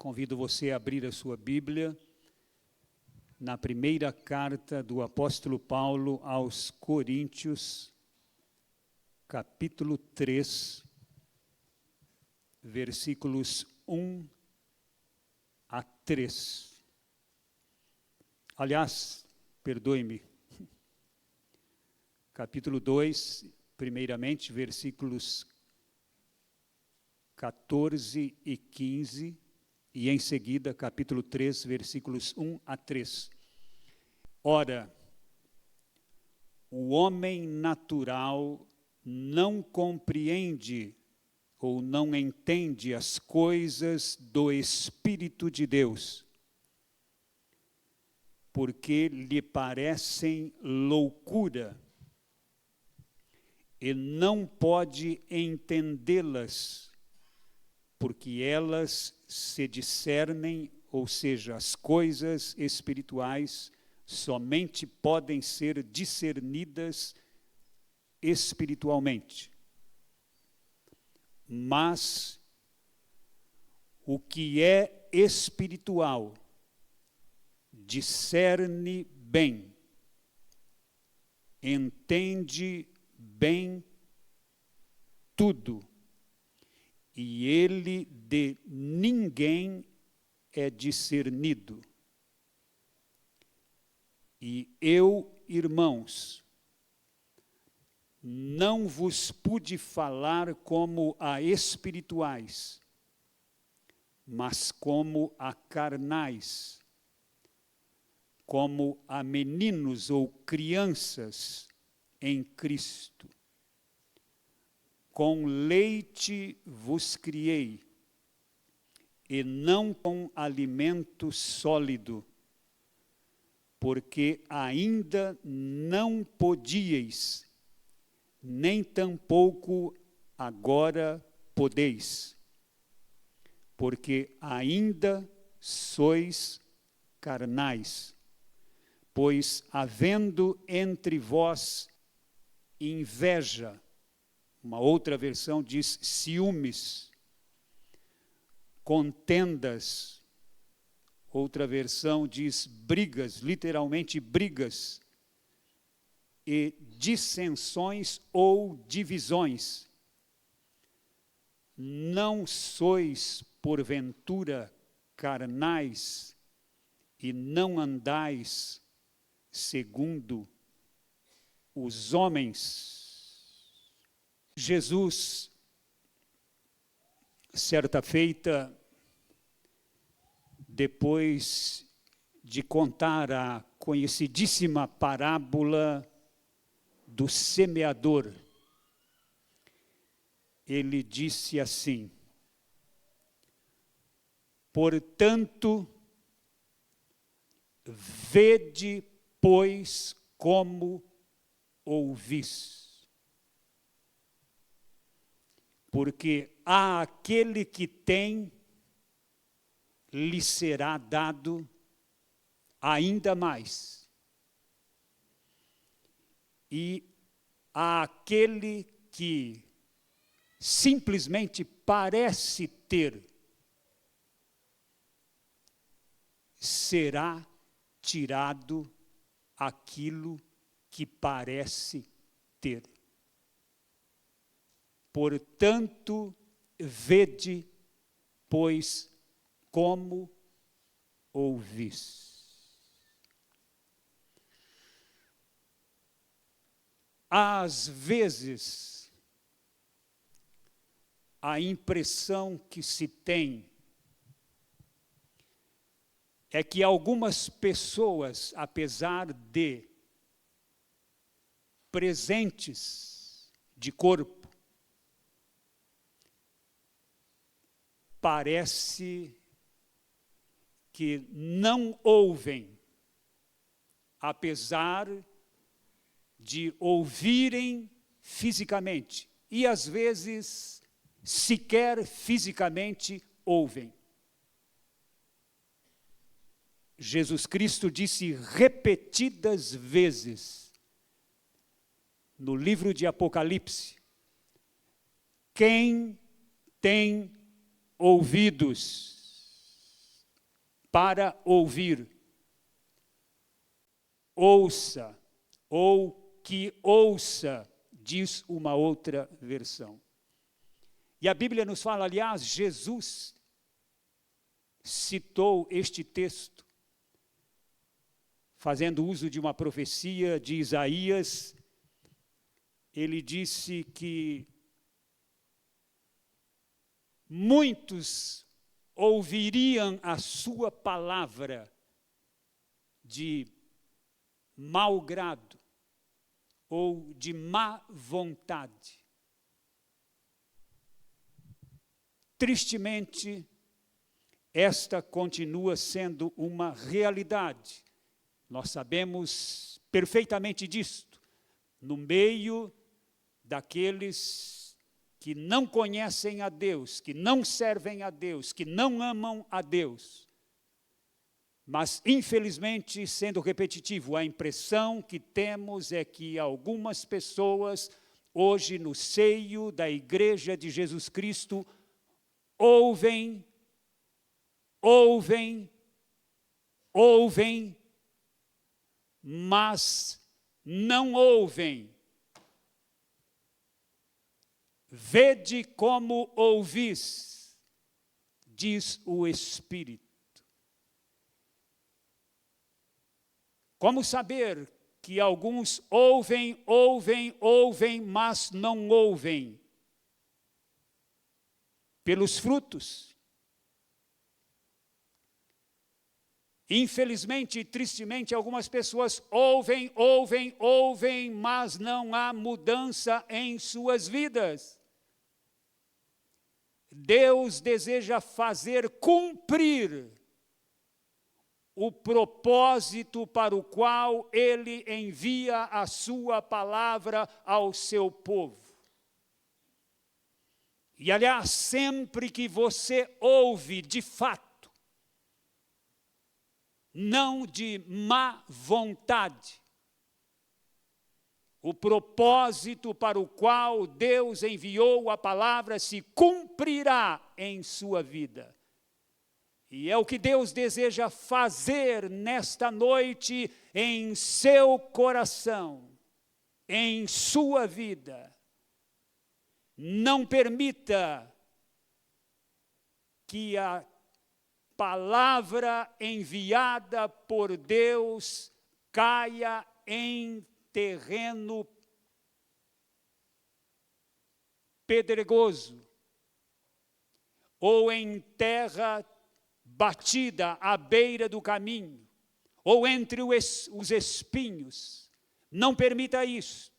Convido você a abrir a sua Bíblia na primeira carta do apóstolo Paulo aos Coríntios, capítulo 3, versículos 1 a 3. Aliás, perdoe-me, capítulo 2, primeiramente, versículos 14 e 15, e em seguida, capítulo 3, versículos 1 a 3. Ora, o homem natural não compreende ou não entende as coisas do Espírito de Deus, porque lhe parecem loucura, e não pode entendê-las, porque elas se discernem, ou seja, as coisas espirituais somente podem ser discernidas espiritualmente. Mas o que é espiritual discerne bem, entende bem tudo, e ele de ninguém é discernido. E eu, irmãos, não vos pude falar como a espirituais, mas como a carnais, como a meninos ou crianças em Cristo. Com leite vos criei, e não com alimento sólido, porque ainda não podíeis, nem tampouco agora podeis, porque ainda sois carnais. Pois havendo entre vós inveja, uma outra versão diz ciúmes, contendas, outra versão diz brigas, literalmente brigas, e dissensões ou divisões. Não sois, porventura, carnais, e não andais segundo os homens. Jesus, certa feita, depois de contar a conhecidíssima parábola do semeador, ele disse assim: portanto, vede, pois, como ouvis. Porque a aquele que tem, lhe será dado ainda mais. E àquele que simplesmente parece ter, será tirado aquilo que parece ter. Portanto, vede, pois, como ouvis. Às vezes, a impressão que se tem é que algumas pessoas, apesar de presentes de corpo, parece que não ouvem, apesar de ouvirem fisicamente, e às vezes sequer fisicamente ouvem. Jesus Cristo disse repetidas vezes no livro de Apocalipse: quem tem ouvidos, para ouvir. Ouça, ou que ouça, diz uma outra versão. E a Bíblia nos fala, aliás, Jesus citou este texto, fazendo uso de uma profecia de Isaías. Ele disse que muitos ouviriam a sua palavra de mau grado ou de má vontade. Tristemente, esta continua sendo uma realidade. Nós sabemos perfeitamente disto, no meio daqueles que não conhecem a Deus, que não servem a Deus, que não amam a Deus. Mas, infelizmente, sendo repetitivo, a impressão que temos é que algumas pessoas, hoje no seio da Igreja de Jesus Cristo, ouvem, mas não ouvem. Vede como ouvis, diz o Espírito. Como saber que alguns ouvem, mas não ouvem? Pelos frutos. Infelizmente e tristemente, algumas pessoas ouvem, mas não há mudança em suas vidas. Deus deseja fazer cumprir o propósito para o qual Ele envia a sua palavra ao seu povo. E, aliás, sempre que você ouve de fato, não de má vontade, o propósito para o qual Deus enviou a palavra se cumprirá em sua vida. E é o que Deus deseja fazer nesta noite em seu coração, em sua vida. Não permita que a palavra enviada por Deus caia em terreno pedregoso ou em terra batida à beira do caminho, ou entre os espinhos. Não permita isto.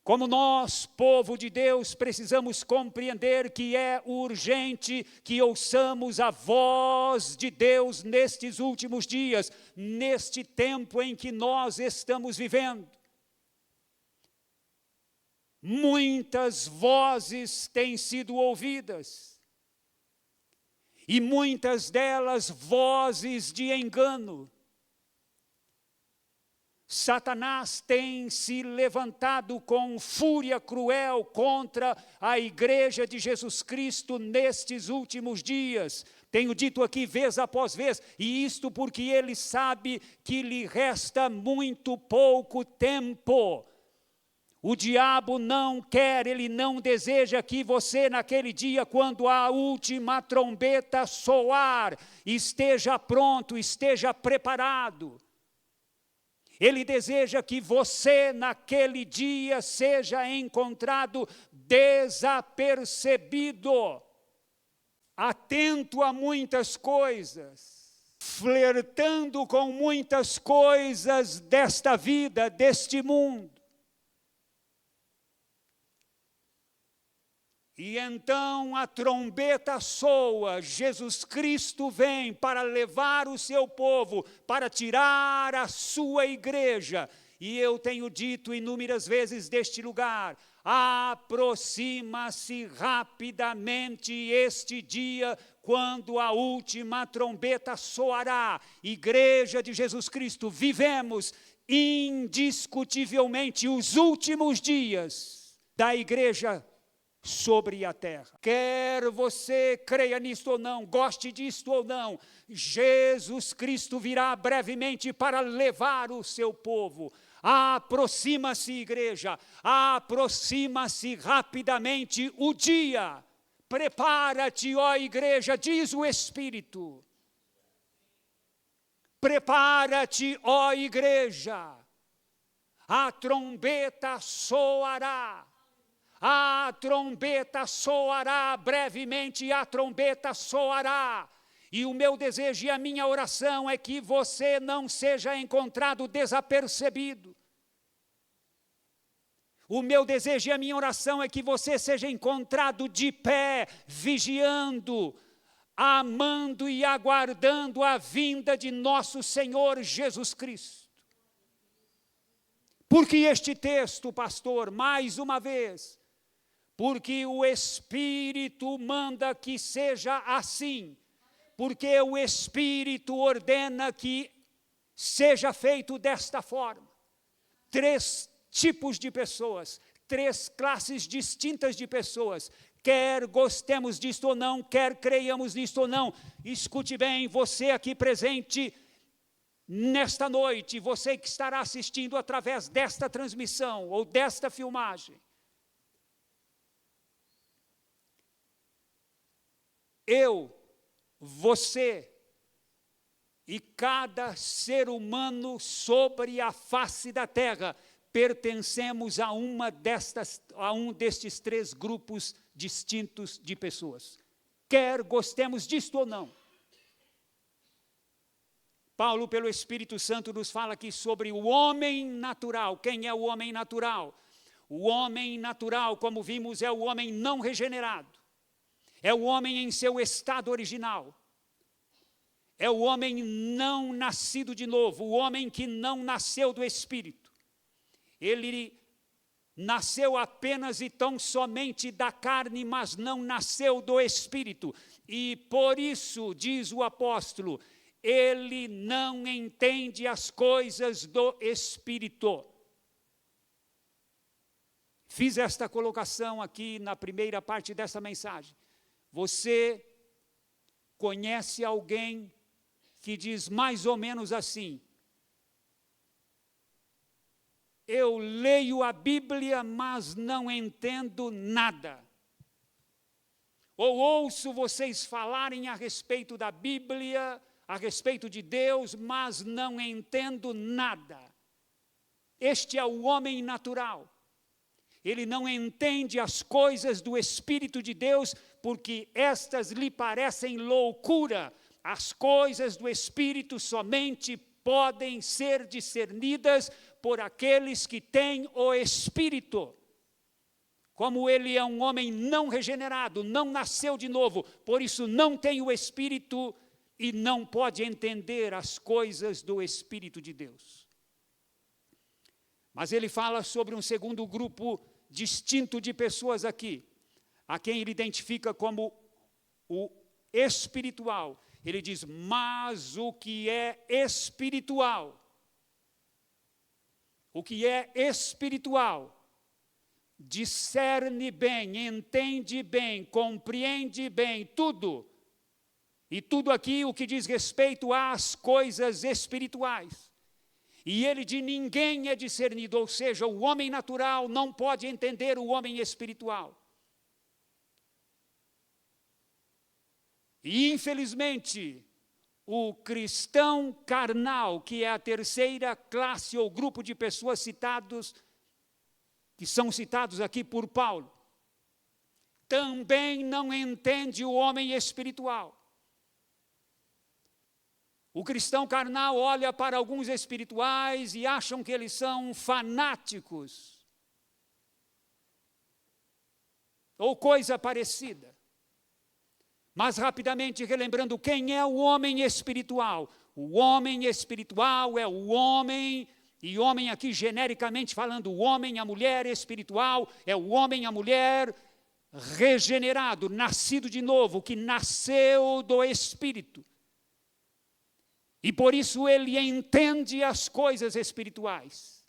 Como nós, povo de Deus, precisamos compreender que é urgente que ouçamos a voz de Deus nestes últimos dias, neste tempo em que nós estamos vivendo. Muitas vozes têm sido ouvidas, e muitas delas vozes de engano. Satanás tem se levantado com fúria cruel contra a Igreja de Jesus Cristo nestes últimos dias. Tenho dito aqui vez após vez, e isto porque ele sabe que lhe resta muito pouco tempo. O diabo não quer, ele não deseja que você naquele dia, quando a última trombeta soar, esteja pronto, esteja preparado. Ele deseja que você naquele dia seja encontrado desapercebido, atento a muitas coisas, flertando com muitas coisas desta vida, deste mundo. E então a trombeta soa, Jesus Cristo vem para levar o seu povo, para tirar a sua igreja. E eu tenho dito inúmeras vezes deste lugar, aproxima-se rapidamente este dia, quando a última trombeta soará. Igreja de Jesus Cristo, vivemos indiscutivelmente os últimos dias da igreja sobre a terra. Quer você creia nisto ou não, goste disto ou não, Jesus Cristo virá brevemente para levar o seu povo. Aproxima-se, igreja, aproxima-se rapidamente o dia. Prepara-te, ó igreja, diz o Espírito. Prepara-te, ó igreja. A trombeta soará. A trombeta soará, brevemente a trombeta soará. E o meu desejo e a minha oração é que você não seja encontrado desapercebido. O meu desejo e a minha oração é que você seja encontrado de pé, vigiando, amando e aguardando a vinda de nosso Senhor Jesus Cristo. Por que este texto, pastor? Mais uma vez, porque o Espírito manda que seja assim, porque o Espírito ordena que seja feito desta forma. 3 tipos de pessoas, 3 classes distintas de pessoas, quer gostemos disto ou não, quer creiamos nisto ou não. Escute bem, você aqui presente nesta noite, você que estará assistindo através desta transmissão ou desta filmagem. Eu, você e cada ser humano sobre a face da terra pertencemos a um destes 3 grupos distintos de pessoas. Quer gostemos disto ou não. Paulo, pelo Espírito Santo, nos fala aqui sobre o homem natural. Quem é o homem natural? O homem natural, como vimos, é o homem não regenerado. É o homem em seu estado original. É o homem não nascido de novo, o homem que não nasceu do Espírito. Ele nasceu apenas e tão somente da carne, mas não nasceu do Espírito. E por isso, diz o apóstolo, ele não entende as coisas do Espírito. Fiz esta colocação aqui na primeira parte dessa mensagem. Você conhece alguém que diz mais ou menos assim: eu leio a Bíblia, mas não entendo nada. Ou ouço vocês falarem a respeito da Bíblia, a respeito de Deus, mas não entendo nada. Este é o homem natural. Ele não entende as coisas do Espírito de Deus, porque estas lhe parecem loucura. As coisas do Espírito somente podem ser discernidas por aqueles que têm o Espírito. Como ele é um homem não regenerado, não nasceu de novo, por isso não tem o Espírito e não pode entender as coisas do Espírito de Deus. Mas ele fala sobre um segundo grupo distinto de pessoas aqui, a quem ele identifica como o espiritual. Ele diz, mas o que é espiritual, discerne bem, entende bem, compreende bem tudo. E tudo aqui o que diz respeito às coisas espirituais. E ele de ninguém é discernido, ou seja, o homem natural não pode entender o homem espiritual. E infelizmente, o cristão carnal, que é a terceira classe ou grupo de pessoas que são citados aqui por Paulo, também não entende o homem espiritual. O cristão carnal olha para alguns espirituais e acham que eles são fanáticos, ou coisa parecida. Mas rapidamente relembrando, quem é o homem espiritual? O homem espiritual é o homem, e homem aqui genericamente falando, o homem, a mulher espiritual, é o homem, a mulher regenerado, nascido de novo, que nasceu do Espírito. E por isso ele entende as coisas espirituais.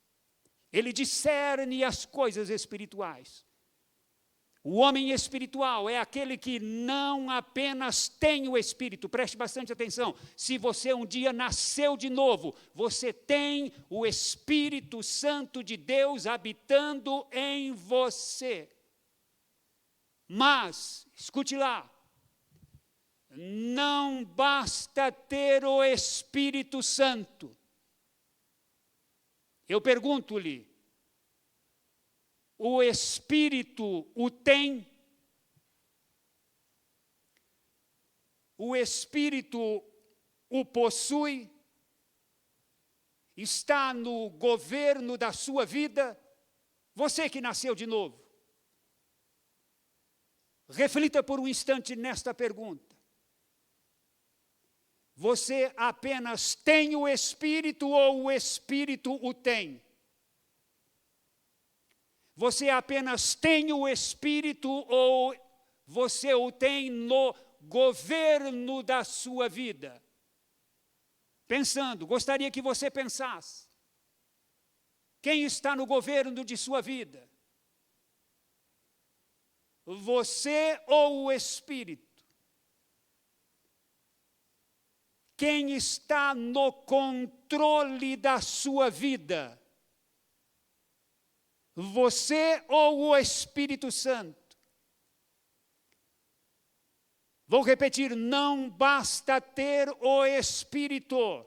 Ele discerne as coisas espirituais. O homem espiritual é aquele que não apenas tem o Espírito, preste bastante atenção, se você um dia nasceu de novo, você tem o Espírito Santo de Deus habitando em você. Mas, escute lá, não basta ter o Espírito Santo. Eu pergunto-lhe, o Espírito o tem? O Espírito o possui? Está no governo da sua vida? Você que nasceu de novo. Reflita por um instante nesta pergunta. Você apenas tem o Espírito ou o Espírito o tem? Você apenas tem o Espírito ou você o tem no governo da sua vida? Pensando, gostaria que você pensasse. Quem está no governo de sua vida? Você ou o Espírito? Quem está no controle da sua vida? Você ou o Espírito Santo? Vou repetir, não basta ter o Espírito.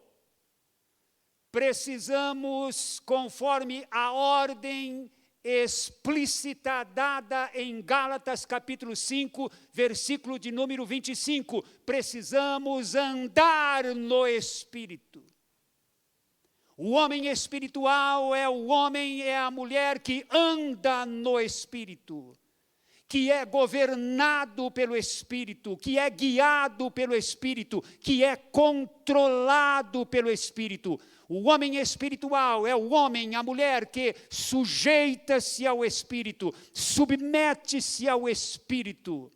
Precisamos, conforme a ordem explícita dada em Gálatas capítulo 5, versículo de número 25, precisamos andar no Espírito. O homem espiritual é o homem, é a mulher que anda no Espírito, que é governado pelo Espírito, que é guiado pelo Espírito, que é controlado pelo Espírito. O homem espiritual é o homem, a mulher que sujeita-se ao Espírito, submete-se ao Espírito,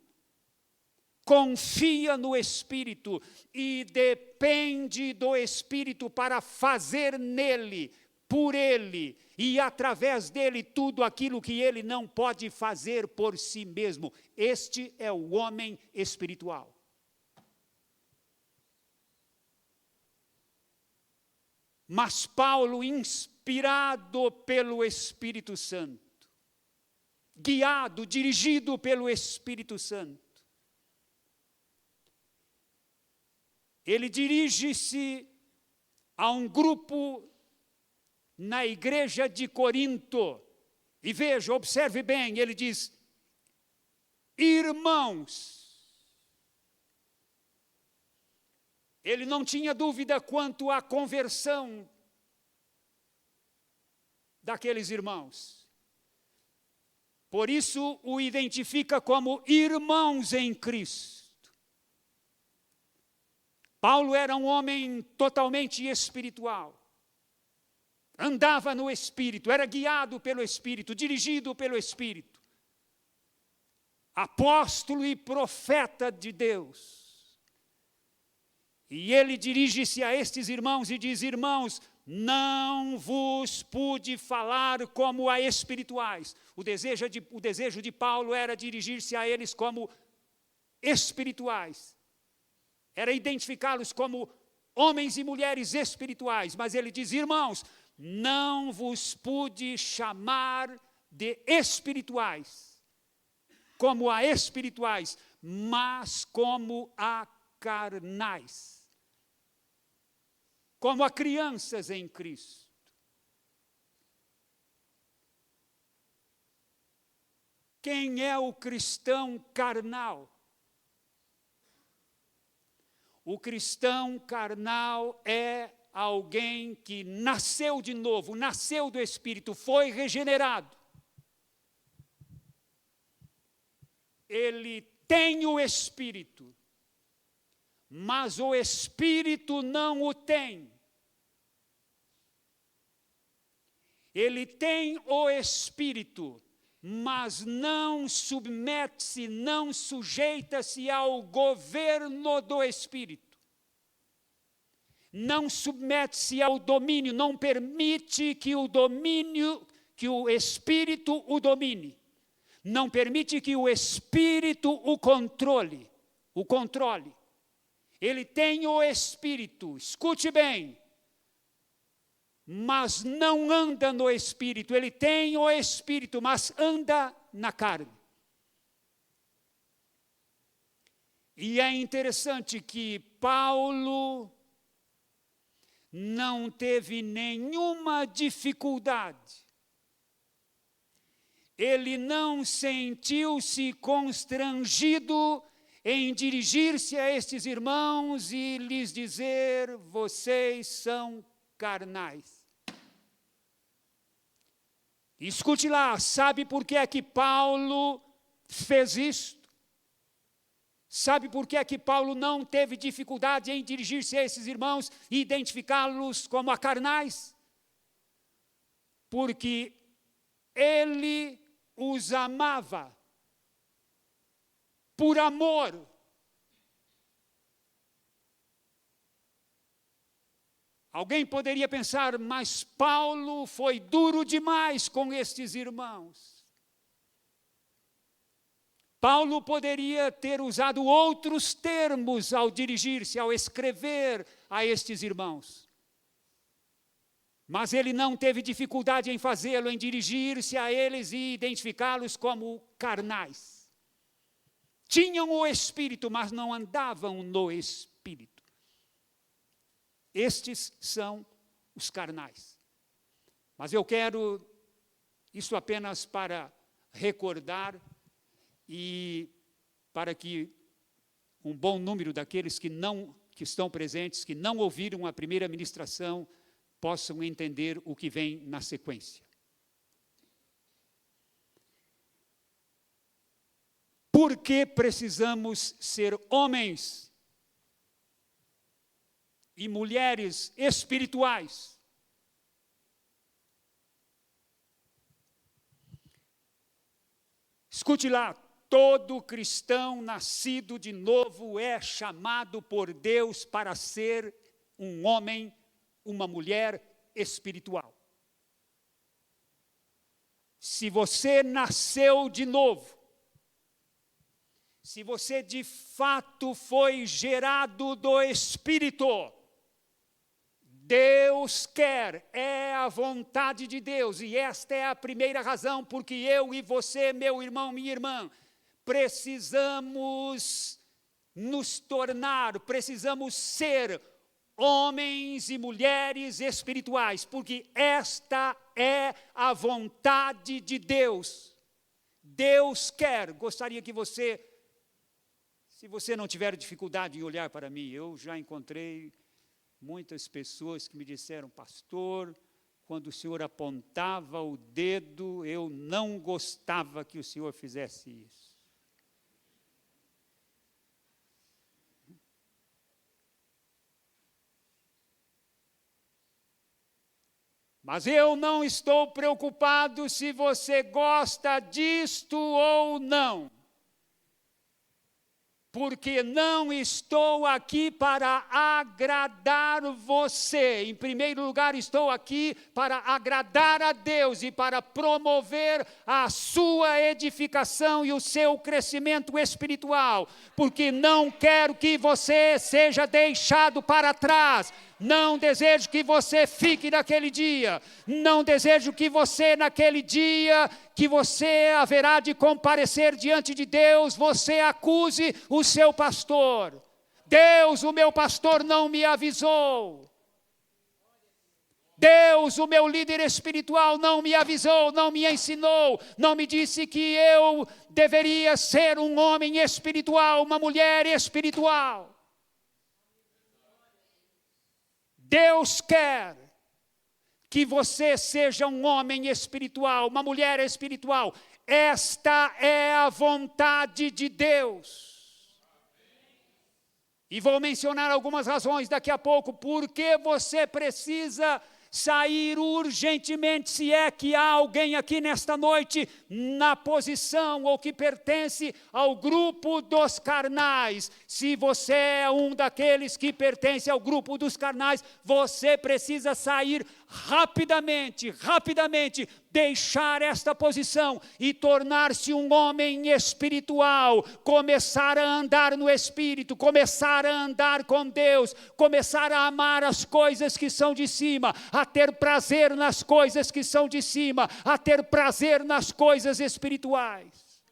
confia no Espírito e depende do Espírito para fazer nele, por ele e através dele tudo aquilo que ele não pode fazer por si mesmo. Este é o homem espiritual. Mas Paulo, inspirado pelo Espírito Santo, guiado, dirigido pelo Espírito Santo, ele dirige-se a um grupo na igreja de Corinto. E veja, observe bem, ele diz, irmãos. Ele não tinha dúvida quanto à conversão daqueles irmãos. Por isso o identifica como irmãos em Cristo. Paulo era um homem totalmente espiritual. Andava no Espírito, era guiado pelo Espírito, dirigido pelo Espírito. Apóstolo e profeta de Deus. E ele dirige-se a estes irmãos e diz, irmãos, não vos pude falar como a espirituais. O desejo de Paulo era dirigir-se a eles como espirituais. Era identificá-los como homens e mulheres espirituais. Mas ele diz, irmãos, não vos pude chamar de espirituais, como a espirituais, mas como a carnais. Como a crianças em Cristo. Quem é o cristão carnal? O cristão carnal é alguém que nasceu de novo, nasceu do Espírito, foi regenerado. Ele tem o Espírito, mas o Espírito não o tem. Ele tem o Espírito, mas não submete-se, não sujeita-se ao governo do Espírito. Não submete-se ao domínio, não permite que o Espírito o domine. não permite que o Espírito o controle. Ele tem o Espírito, escute bem, mas não anda no Espírito. Ele tem o Espírito, mas anda na carne. E é interessante que Paulo não teve nenhuma dificuldade. Ele não sentiu-se constrangido em dirigir-se a estes irmãos e lhes dizer: vocês são carnais. Escute lá, sabe por que é que Paulo fez isto? Sabe por que é que Paulo não teve dificuldade em dirigir-se a esses irmãos e identificá-los como carnais? Porque ele os amava por amor. Alguém poderia pensar, mas Paulo foi duro demais com estes irmãos. Paulo poderia ter usado outros termos ao dirigir-se, ao escrever a estes irmãos. Mas ele não teve dificuldade em fazê-lo, em dirigir-se a eles e identificá-los como carnais. Tinham o Espírito, mas não andavam no Espírito. Estes são os carnais. Mas eu quero isso apenas para recordar e para que um bom número daqueles que estão presentes, que não ouviram a primeira ministração, possam entender o que vem na sequência. Por que precisamos ser homens e mulheres espirituais? Escute lá, todo cristão nascido de novo é chamado por Deus para ser um homem, uma mulher espiritual. Se você nasceu de novo, se você de fato foi gerado do Espírito, Deus quer, é a vontade de Deus, e esta é a primeira razão porque eu e você, meu irmão, minha irmã, precisamos nos tornar, precisamos ser homens e mulheres espirituais, porque esta é a vontade de Deus. Deus quer. Gostaria que você, se você não tiver dificuldade em olhar para mim, eu já encontrei muitas pessoas que me disseram: pastor, quando o senhor apontava o dedo, eu não gostava que o senhor fizesse isso. Mas eu não estou preocupado se você gosta disto ou não. Porque não estou aqui para agradar você. Em primeiro lugar, estou aqui para agradar a Deus e para promover a sua edificação e o seu crescimento espiritual. Porque não quero que você seja deixado para trás. Não desejo que você fique naquele dia. Não desejo que você, naquele dia, que você haverá de comparecer diante de Deus, você acuse o seu pastor. Deus, o meu pastor, não me avisou. Deus, o meu líder espiritual, não me avisou, não me ensinou, não me disse que eu deveria ser um homem espiritual, uma mulher espiritual. Deus quer que você seja um homem espiritual, uma mulher espiritual. Esta é a vontade de Deus. E vou mencionar algumas razões daqui a pouco, porque você precisa sair urgentemente, se é que há alguém aqui nesta noite na posição ou que pertence ao grupo dos carnais. Se você é um daqueles que pertence ao grupo dos carnais, você precisa sair rapidamente deixar esta posição e tornar-se um homem espiritual, começar a andar no Espírito, começar a andar com Deus, começar a amar as coisas que são de cima, a ter prazer nas coisas que são de cima, a ter prazer nas coisas espirituais.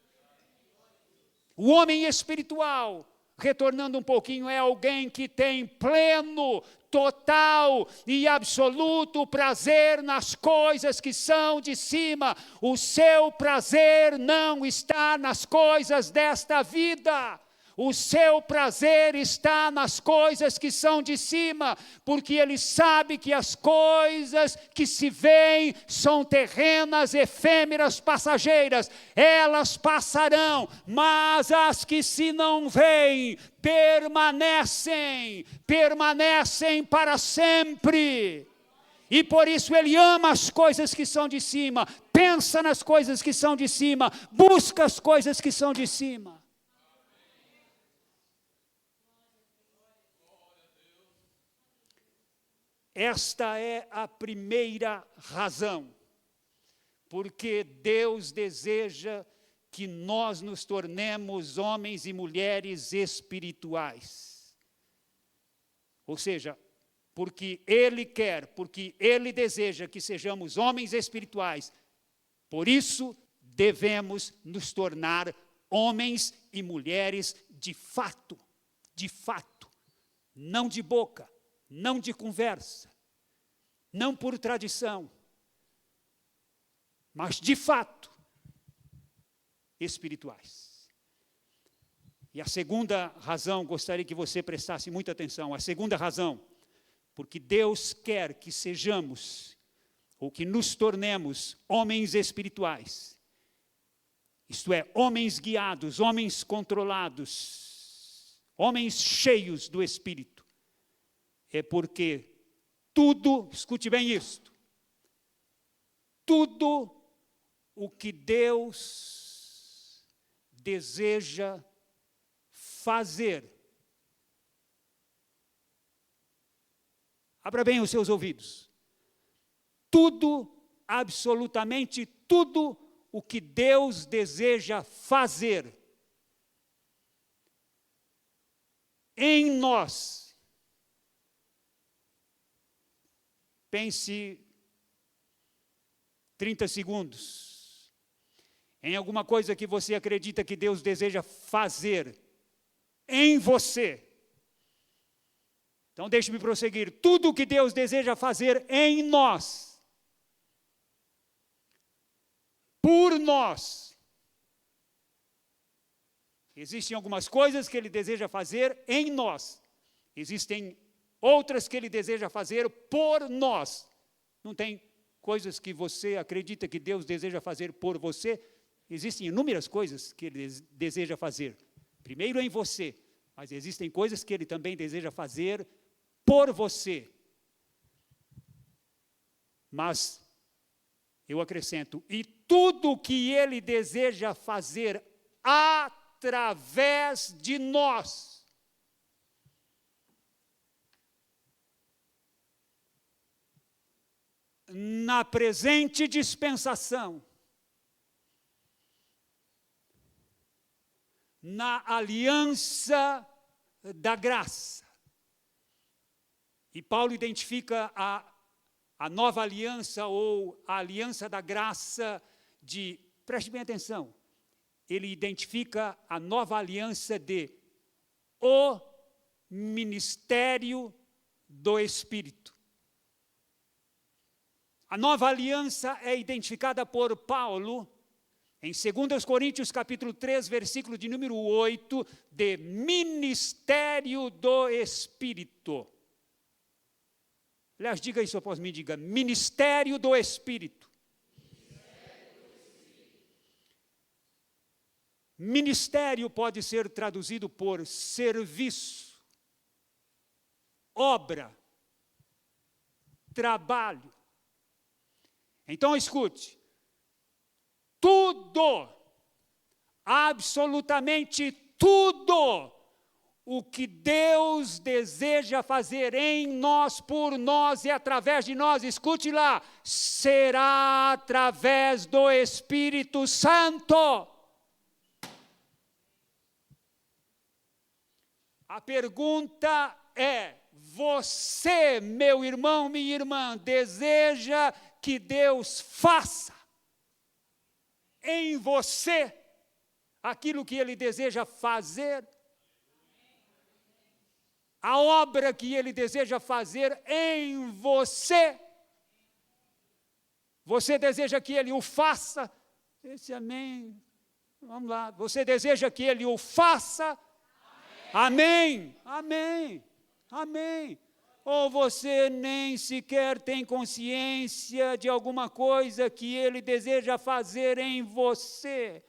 O homem espiritual, retornando um pouquinho, é alguém que tem pleno, total e absoluto prazer nas coisas que são de cima. O seu prazer não está nas coisas desta vida. O seu prazer está nas coisas que são de cima, porque ele sabe que as coisas que se veem são terrenas, efêmeras, passageiras. Elas passarão, mas as que se não veem permanecem para sempre. E por isso ele ama as coisas que são de cima, pensa nas coisas que são de cima, busca as coisas que são de cima. Esta é a primeira razão, porque Deus deseja que nós nos tornemos homens e mulheres espirituais. Ou seja, porque Ele quer, porque Ele deseja que sejamos homens espirituais, por isso devemos nos tornar homens e mulheres de fato, não de boca, não de conversa, não por tradição, mas de fato espirituais. E a segunda razão, gostaria que você prestasse muita atenção, a segunda razão, porque Deus quer que sejamos, ou que nos tornemos homens espirituais, isto é, homens guiados, homens controlados, homens cheios do Espírito. É porque tudo, escute bem isto, tudo o que Deus deseja fazer, abra bem os seus ouvidos, tudo, absolutamente tudo o que Deus deseja fazer em nós. Pense 30 segundos em alguma coisa que você acredita que Deus deseja fazer em você. Então deixe-me prosseguir. Tudo o que Deus deseja fazer em nós, por nós. Existem algumas coisas que Ele deseja fazer em nós. Existem outras que Ele deseja fazer por nós. Não tem coisas que você acredita que Deus deseja fazer por você? Existem inúmeras coisas que Ele deseja fazer. Primeiro em você, mas existem coisas que Ele também deseja fazer por você. Mas eu acrescento, e tudo o que Ele deseja fazer através de nós. Na presente dispensação, na aliança da graça. E Paulo identifica a nova aliança ou a aliança da graça de, preste bem atenção, ele identifica a nova aliança de o ministério do Espírito. A nova aliança é identificada por Paulo em 2 Coríntios capítulo 3, versículo de número 8, de ministério do Espírito. Aliás, diga isso após mim, diga, ministério do Espírito. Ministério pode ser traduzido por serviço, obra, trabalho. Então, escute, tudo, absolutamente tudo, o que Deus deseja fazer em nós, por nós e através de nós, escute lá, será através do Espírito Santo. A pergunta é: você, meu irmão, minha irmã, deseja que Deus faça em você aquilo que Ele deseja fazer? A obra que Ele deseja fazer em você? Você deseja que Ele o faça? Esse amém. Vamos lá. Você deseja que Ele o faça? Amém. Amém. Amém. Ou você nem sequer tem consciência de alguma coisa que Ele deseja fazer em você?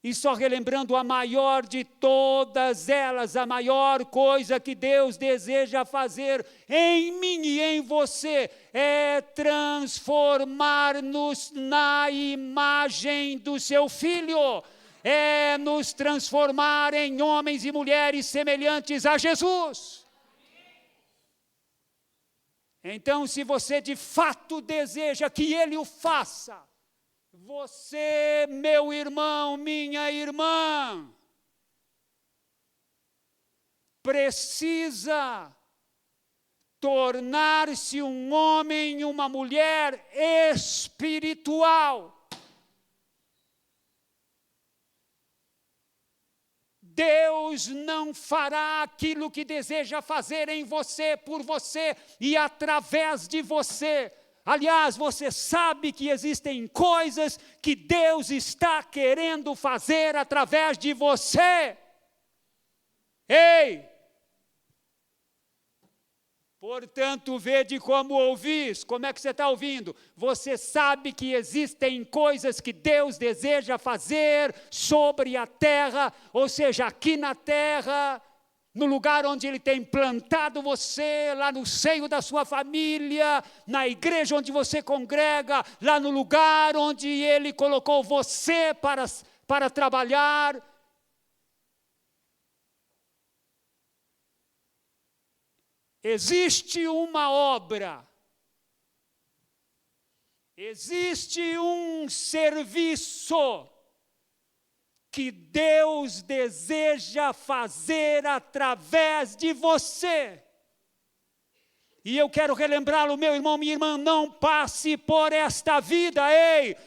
E só relembrando a maior de todas elas, a maior coisa que Deus deseja fazer em mim e em você é transformar-nos na imagem do seu Filho, é nos transformar em homens e mulheres semelhantes a Jesus. Então, se você de fato deseja que Ele o faça, você, meu irmão, minha irmã, precisa tornar-se um homem e uma mulher espiritual. Deus não fará aquilo que deseja fazer em você, por você e através de você. Aliás, você sabe que existem coisas que Deus está querendo fazer através de você. Ei! Portanto, vede como ouvis. Como é que você está ouvindo? Você sabe que existem coisas que Deus deseja fazer sobre a terra, ou seja, aqui na terra, no lugar onde Ele tem plantado você, lá no seio da sua família, na igreja onde você congrega, lá no lugar onde Ele colocou você para trabalhar. Existe uma obra, existe um serviço que Deus deseja fazer através de você. E eu quero relembrá-lo, meu irmão, minha irmã, não passe por esta vida, ei!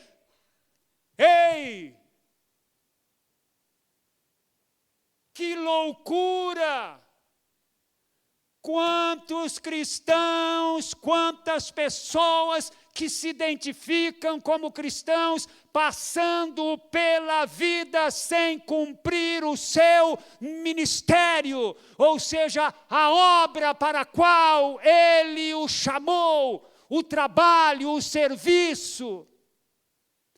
Que loucura! Quantos cristãos, quantas pessoas que se identificam como cristãos, passando pela vida sem cumprir o seu ministério, ou seja, a obra para a qual Ele o chamou, o trabalho, o serviço,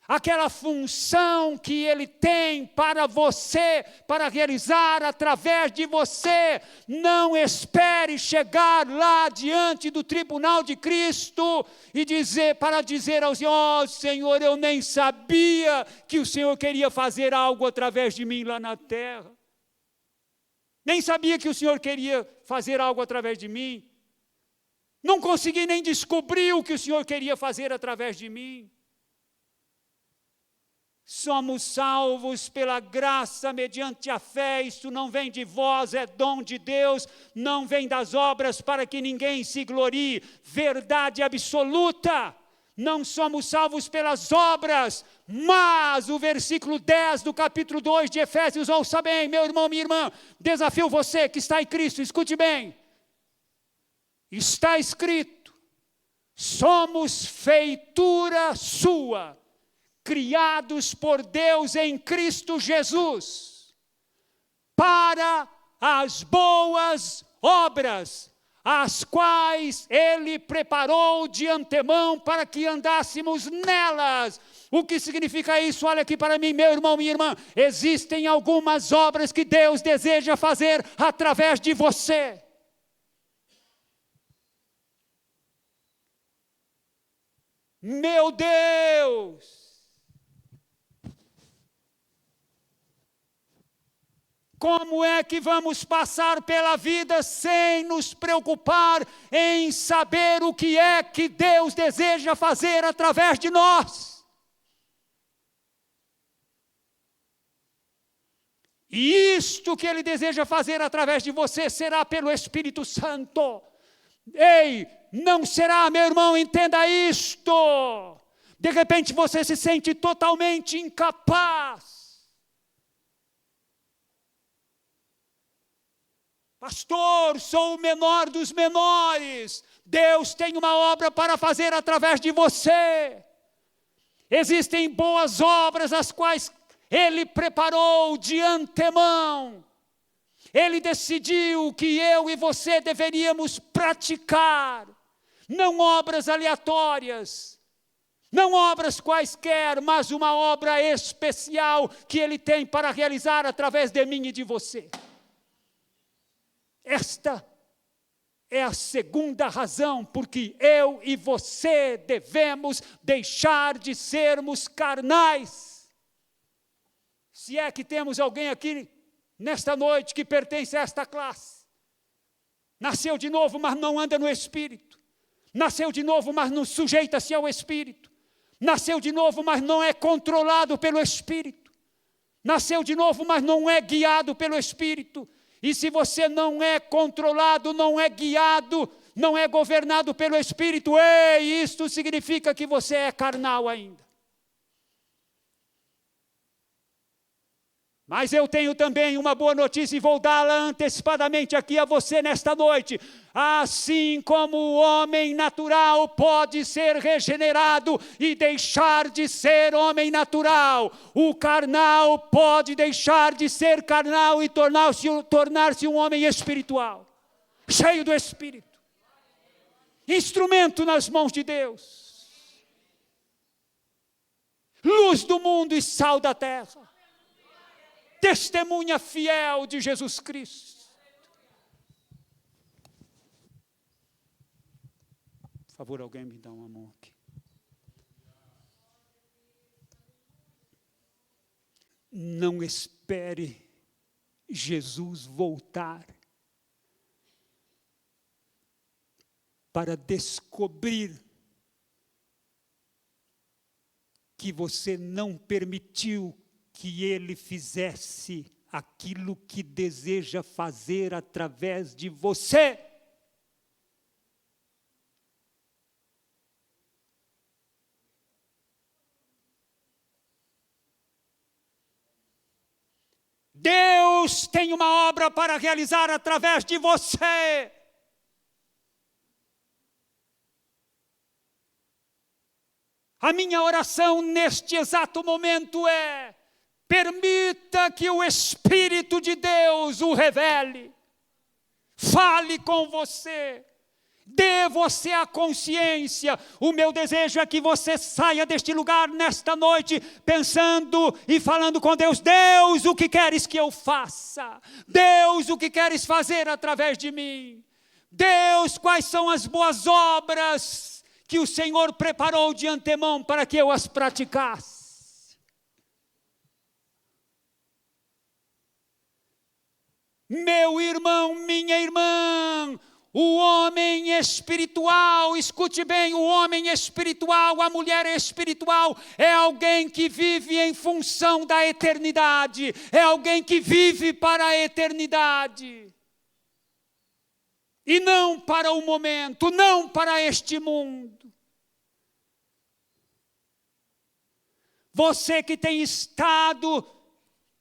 aquela função que Ele tem para você, para realizar através de você. Não espere chegar lá diante do tribunal de Cristo e dizer ao Senhor: Senhor, eu nem sabia que o Senhor queria fazer algo através de mim lá na terra. Nem sabia que o Senhor queria fazer algo através de mim. Não consegui nem descobrir o que o Senhor queria fazer através de mim. Somos salvos pela graça mediante a fé. Isso não vem de vós, é dom de Deus, não vem das obras para que ninguém se glorie. Verdade absoluta. Não somos salvos pelas obras, mas o versículo 10 do capítulo 2 de Efésios, ouça bem, meu irmão, minha irmã, desafio você que está em Cristo, escute bem. Está escrito: somos feitura sua, criados por Deus em Cristo Jesus, para as boas obras, as quais Ele preparou de antemão para que andássemos nelas. O que significa isso? Olha aqui para mim, meu irmão, minha irmã. Existem algumas obras que Deus deseja fazer através de você. Meu Deus! como é que vamos passar pela vida sem nos preocupar em saber o que é que Deus deseja fazer através de nós? E isto que Ele deseja fazer através de você será pelo Espírito Santo. Ei, não será, meu irmão, entenda isto. De repente você se sente totalmente incapaz. Pastor, sou o menor dos menores. Deus tem uma obra para fazer através de você. Existem boas obras as quais Ele preparou de antemão. Ele decidiu que eu e você deveríamos praticar. Não obras aleatórias, não obras quaisquer, mas uma obra especial que Ele tem para realizar através de mim e de você. Esta é a segunda razão porque eu e você devemos deixar de sermos carnais. Se é que temos alguém aqui nesta noite que pertence a esta classe, nasceu de novo, mas não anda no Espírito, nasceu de novo, mas não sujeita-se ao Espírito, nasceu de novo, mas não é controlado pelo Espírito, nasceu de novo, mas não é guiado pelo Espírito. E se você não é controlado, não é guiado, não é governado pelo Espírito, isto significa que você é carnal ainda. Mas eu tenho também uma boa notícia e vou dá-la antecipadamente aqui a você nesta noite. Assim como o homem natural pode ser regenerado e deixar de ser homem natural, o carnal pode deixar de ser carnal e tornar-se um homem espiritual, cheio do Espírito, instrumento nas mãos de Deus, luz do mundo e sal da terra, testemunha fiel de Jesus Cristo. Por favor, alguém me dá uma mão aqui. Não espere Jesus voltar para descobrir que você não permitiu que Ele fizesse aquilo que deseja fazer através de você. Deus tem uma obra para realizar através de você. A minha oração neste exato momento é: permita que o Espírito de Deus o revele, fale com você, dê você a consciência. O meu desejo é que você saia deste lugar nesta noite pensando e falando com Deus: Deus, o que queres que eu faça? Deus, o que queres fazer através de mim? Deus, quais são as boas obras que o Senhor preparou de antemão para que eu as praticasse? Meu irmão, minha irmã, o homem espiritual, escute bem, o homem espiritual, a mulher espiritual é alguém que vive em função da eternidade, é alguém que vive para a eternidade. E não para o momento, não para este mundo. Você que tem estado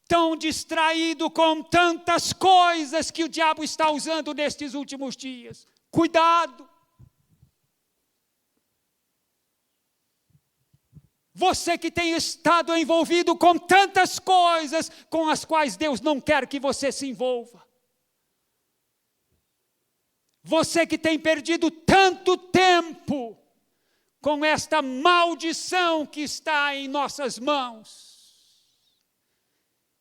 tão distraído com tantas coisas que o diabo está usando nestes últimos dias, cuidado. Você que tem estado envolvido com tantas coisas com as quais Deus não quer que você se envolva. Você que tem perdido tanto tempo com esta maldição que está em nossas mãos.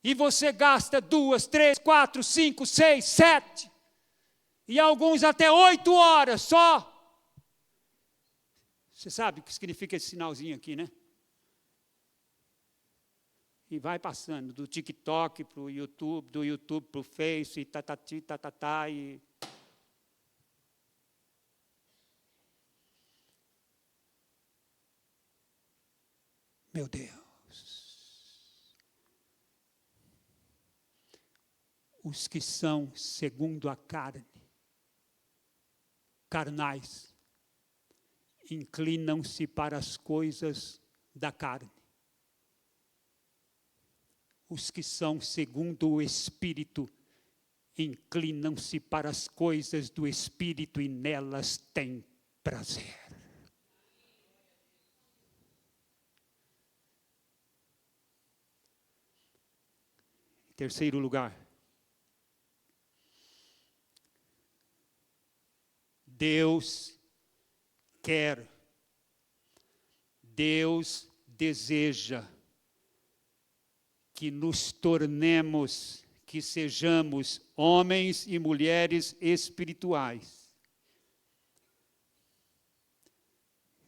E você gasta 2, 3, 4, 5, 6, 7 e alguns até 8 horas só. Você sabe o que significa esse sinalzinho aqui, né? E vai passando do TikTok para o YouTube, do YouTube para o Face, e tatati, tatatá, e... Meu Deus. Os que são segundo a carne, carnais, inclinam-se para as coisas da carne. Os que são segundo o Espírito, inclinam-se para as coisas do Espírito e nelas têm prazer. Em terceiro lugar, Deus quer, Deus deseja que nos tornemos, que sejamos homens e mulheres espirituais.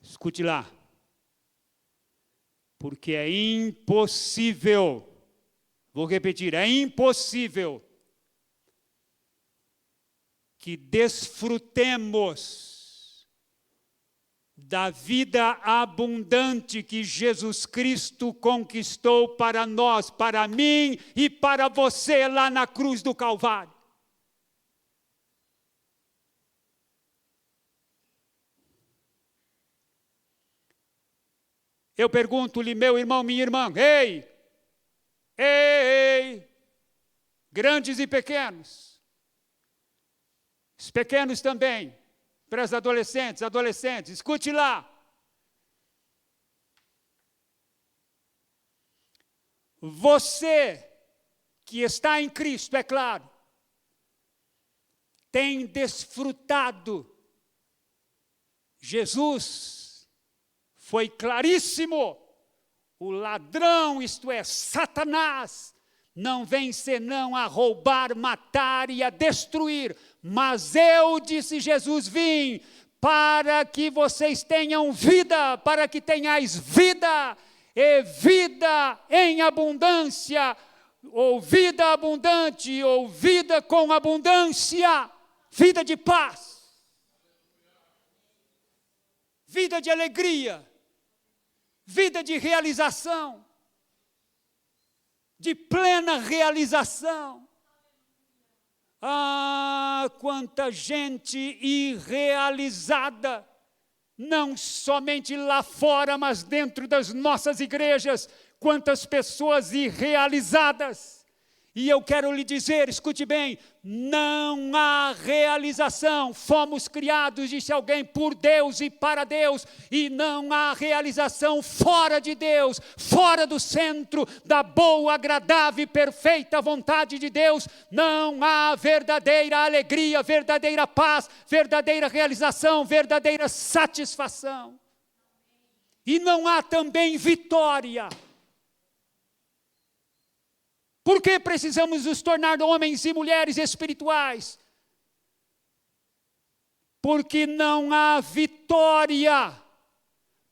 Escute lá. Porque é impossível, vou repetir, é impossível que desfrutemos da vida abundante que Jesus Cristo conquistou para nós, para mim e para você lá na cruz do Calvário. Eu pergunto-lhe, meu irmão, minha irmã, ei, grandes e pequenos, os pequenos também, para os adolescentes, escute lá. Você que está em Cristo, é claro, tem desfrutado. Jesus foi claríssimo. O ladrão, isto é, Satanás, não vem senão a roubar, matar e a destruir. Mas eu, disse Jesus, vim para que vocês tenham vida, para que tenhais vida, e vida em abundância, ou vida abundante, ou vida com abundância, vida de paz, vida de alegria, vida de realização, de plena realização. Ah, quanta gente irrealizada, não somente lá fora, mas dentro das nossas igrejas, quantas pessoas irrealizadas. E eu quero lhe dizer, escute bem, não há realização. Fomos criados, disse alguém, por Deus e para Deus. E não há realização fora de Deus, fora do centro da boa, agradável e perfeita vontade de Deus. Não há verdadeira alegria, verdadeira paz, verdadeira realização, verdadeira satisfação. E não há também vitória. Por que precisamos nos tornar homens e mulheres espirituais? Porque não há vitória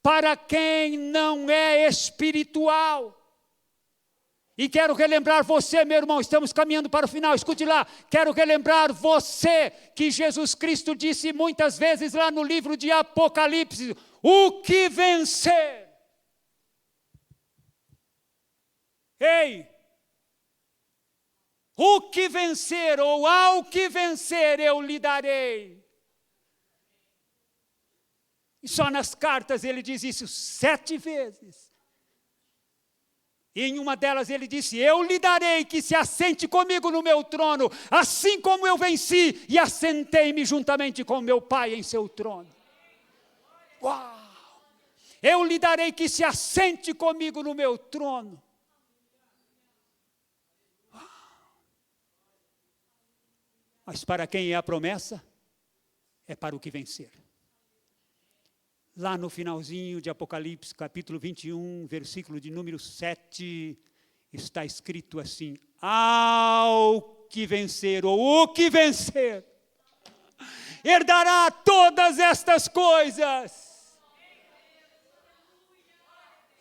para quem não é espiritual. E quero relembrar você, meu irmão, estamos caminhando para o final, escute lá. Quero relembrar você que Jesus Cristo disse muitas vezes lá no livro de Apocalipse: o que vencer. Ei! O que vencer, ou ao que vencer, eu lhe darei. E só nas cartas ele diz isso 7 vezes. E em uma delas ele disse: eu lhe darei que se assente comigo no meu trono, assim como eu venci e assentei-me juntamente com meu Pai em seu trono. Uau! Eu lhe darei que se assente comigo no meu trono. Mas para quem é a promessa? É para o que vencer. Lá no finalzinho de Apocalipse, capítulo 21, versículo de número 7, está escrito assim: ao que vencer, ou o que vencer, herdará todas estas coisas.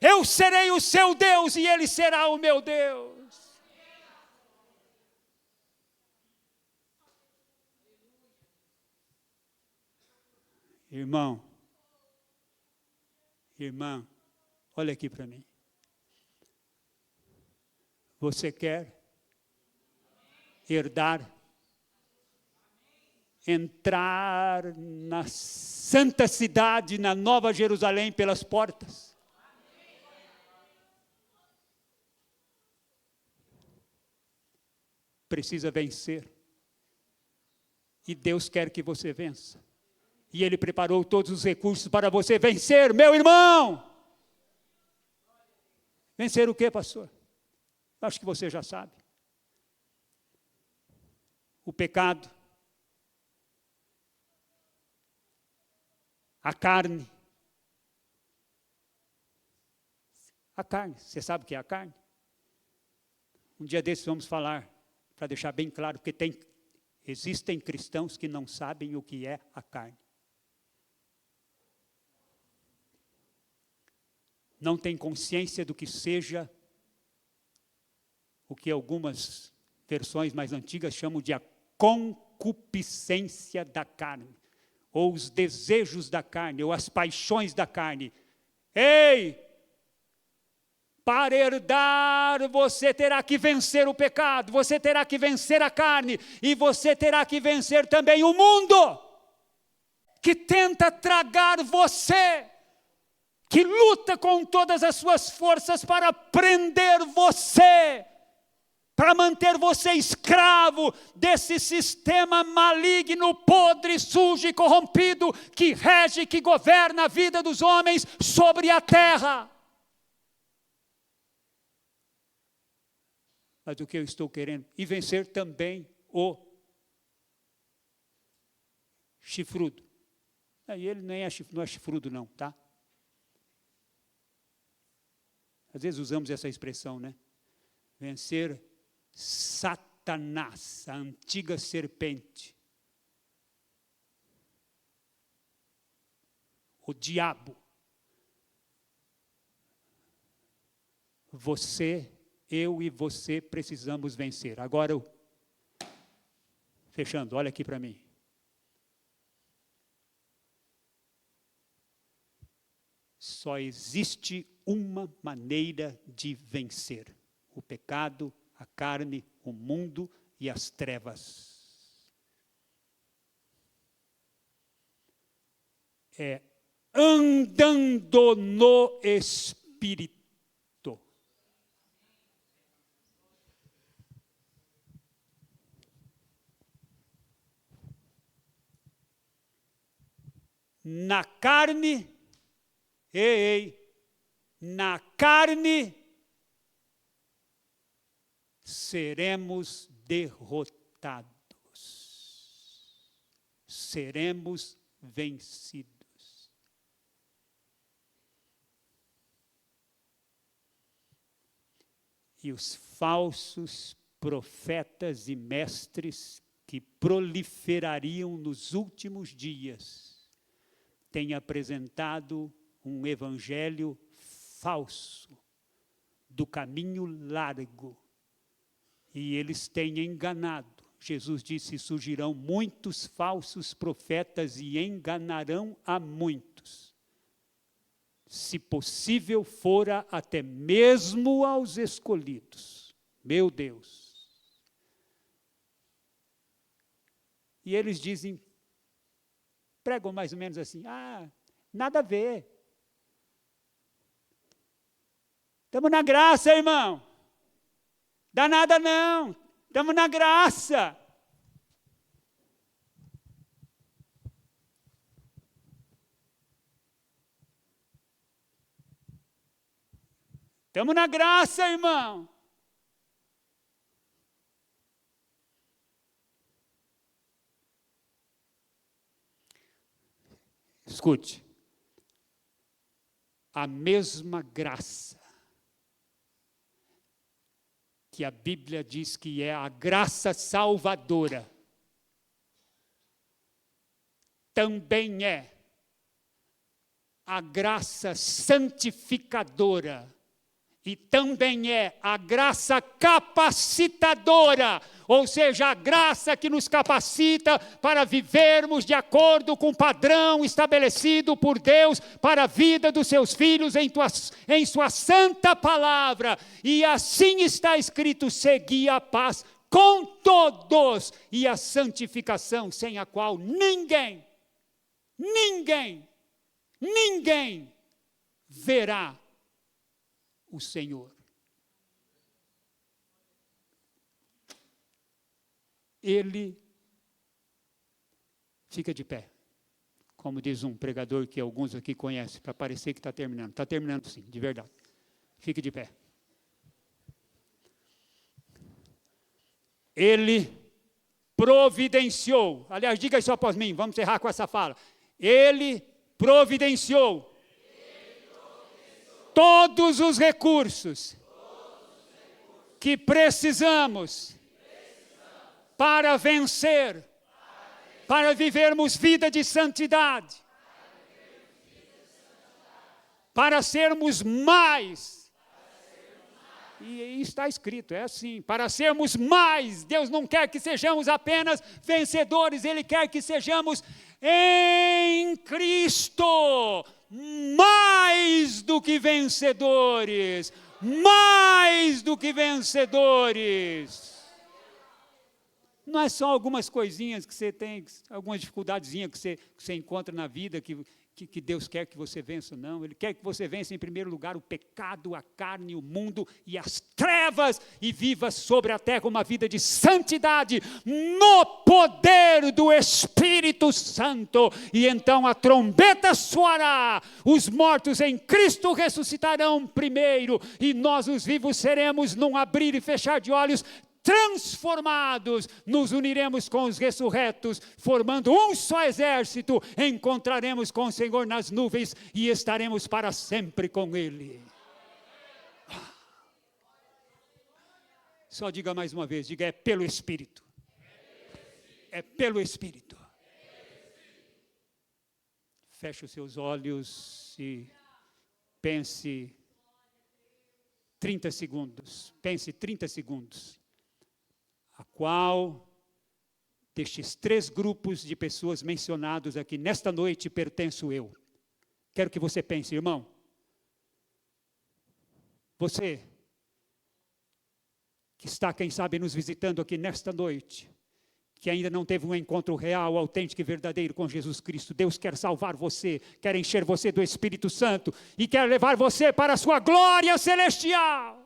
Eu serei o seu Deus e ele será o meu Deus. Irmão, irmã, olha aqui para mim. Você quer herdar, entrar na santa cidade, na Nova Jerusalém, pelas portas? Precisa vencer. E Deus quer que você vença. E Ele preparou todos os recursos para você vencer, meu irmão. Vencer o quê, pastor? Acho que você já sabe. O pecado, a carne. A carne, você sabe o que é a carne? Um dia desses vamos falar, para deixar bem claro, porque existem cristãos que não sabem o que é a carne. Não tem consciência do que seja o que algumas versões mais antigas chamam de a concupiscência da carne, ou os desejos da carne, ou as paixões da carne. Ei! Para herdar, você terá que vencer o pecado, você terá que vencer a carne, e você terá que vencer também o mundo, que tenta tragar você, que luta com todas as suas forças para prender você, para manter você escravo desse sistema maligno, podre, sujo e corrompido, que rege, que governa a vida dos homens sobre a terra. Mas o que eu estou querendo? E vencer também o chifrudo. Aí ele não é chifrudo não, tá? Às vezes usamos essa expressão, né? Vencer Satanás, a antiga serpente. O diabo. Eu e você precisamos vencer. Agora, fechando, olha aqui para mim. Só existe uma maneira de vencer: o pecado, a carne, o mundo e as trevas. É andando no Espírito. Na carne, na carne, seremos derrotados, seremos vencidos. E os falsos profetas e mestres que proliferariam nos últimos dias têm apresentado um evangelho falso, do caminho largo, e eles têm enganado. Jesus disse: surgirão muitos falsos profetas e enganarão a muitos. Se possível fora até mesmo aos escolhidos. Meu Deus. E eles dizem, pregam mais ou menos assim: nada a ver. Estamos na graça, irmão. Dá nada não. Estamos na graça. Estamos na graça, irmão. Escute. A mesma graça que a Bíblia diz que é a graça salvadora, também é a graça santificadora e também é a graça capacitadora, ou seja, a graça que nos capacita para vivermos de acordo com o padrão estabelecido por Deus para a vida dos seus filhos em sua santa palavra. E assim está escrito: segui a paz com todos e a santificação, sem a qual ninguém verá o Senhor. Ele fica de pé, como diz um pregador que alguns aqui conhecem, para parecer que está terminando. Está terminando sim, de verdade. Fique de pé. Ele providenciou, aliás, diga isso após mim, vamos encerrar com essa fala. Ele providenciou todos os recursos que precisamos para vencer, para vivermos vida de santidade, para sermos mais. E está escrito, é assim, para sermos mais. Deus não quer que sejamos apenas vencedores, Ele quer que sejamos em Cristo mais do que vencedores, mais do que vencedores. Não é só algumas coisinhas que você tem, algumas dificuldadezinhas que você encontra na vida que Deus quer que você vença, não. Ele quer que você vença em primeiro lugar o pecado, a carne, o mundo e as trevas, e viva sobre a terra uma vida de santidade no poder do Espírito Santo. E então a trombeta soará, os mortos em Cristo ressuscitarão primeiro, e nós os vivos seremos, num abrir e fechar de olhos, transformados, nos uniremos com os ressurretos, formando um só exército, encontraremos com o Senhor nas nuvens e estaremos para sempre com Ele. Só diga mais uma vez, diga: é pelo Espírito. É pelo Espírito. Feche os seus olhos e pense 30 segundos. Pense 30 segundos. A qual destes 3 grupos de pessoas mencionados aqui nesta noite pertenço eu? Quero que você pense, irmão. Você que está, quem sabe, nos visitando aqui nesta noite, que ainda não teve um encontro real, autêntico e verdadeiro com Jesus Cristo. Deus quer salvar você, quer encher você do Espírito Santo e quer levar você para a sua glória celestial.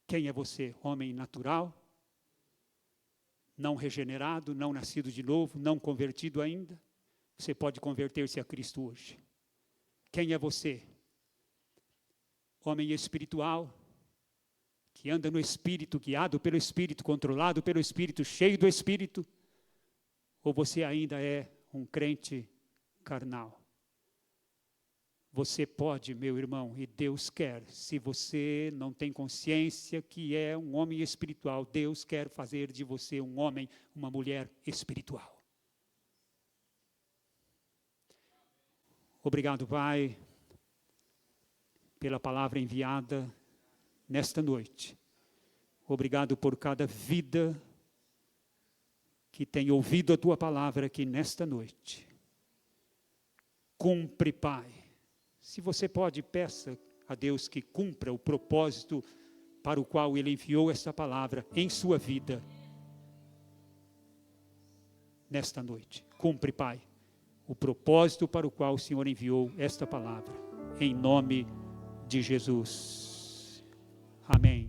Quem é você? Homem natural? Não regenerado, não nascido de novo, não convertido ainda? Você pode converter-se a Cristo hoje. Quem é você? Homem espiritual, que anda no Espírito, guiado pelo Espírito, controlado pelo Espírito, cheio do Espírito? Ou você ainda é um crente carnal? Você pode, meu irmão, e Deus quer, se você não tem consciência que é um homem espiritual, Deus quer fazer de você um homem, uma mulher espiritual. Obrigado, Pai, pela palavra enviada nesta noite. Obrigado por cada vida que tem ouvido a Tua palavra aqui nesta noite. Cumpre, Pai. Se você pode, peça a Deus que cumpra o propósito para o qual Ele enviou essa palavra em sua vida nesta noite. Cumpre, Pai, o propósito para o qual o Senhor enviou esta palavra, em nome de Jesus. Amém.